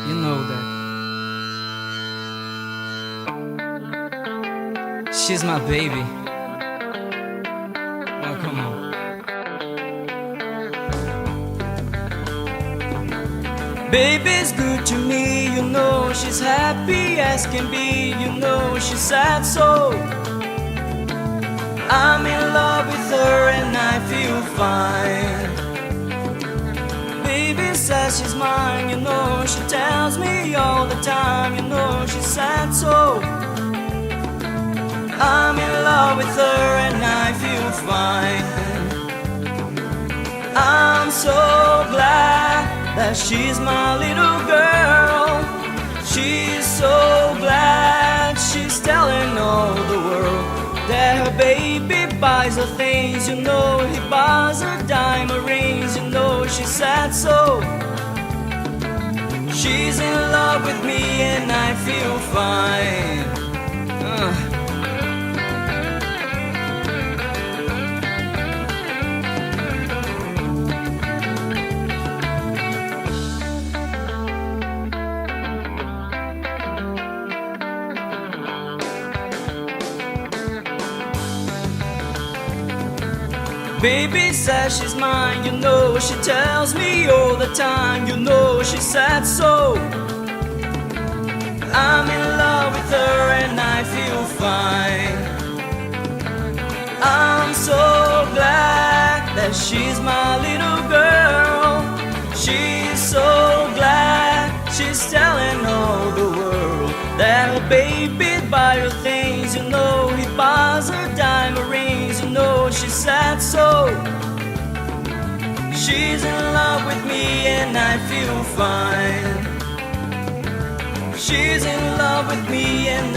You know that. She's my baby. Oh, come on. Baby's good to me, you know. She's happy as can be, you know. She's sad, so I'm in love with her and I feel fine. Baby says she's mine, you know. She tells me all the time, you know. She's sad, so I'm in love with her and I feel fine. I'm so glad that she's my little girl. She's so glad she's telling all the world that her baby buys her things, you know. He buys her diamond rings, you know. She's sad, so she's in love with me and I feel fine. Baby says she's mine, you know. She tells me all the time, you know. She's sad, so I'm in love with her and I feel fine. I'm so glad that she's my little girl. She's so glad she's telling all the world that her baby buys her things, you know. He buys her diamond rings, you know. She's sad, so she's in love with me and I feel fine. She's in love with me and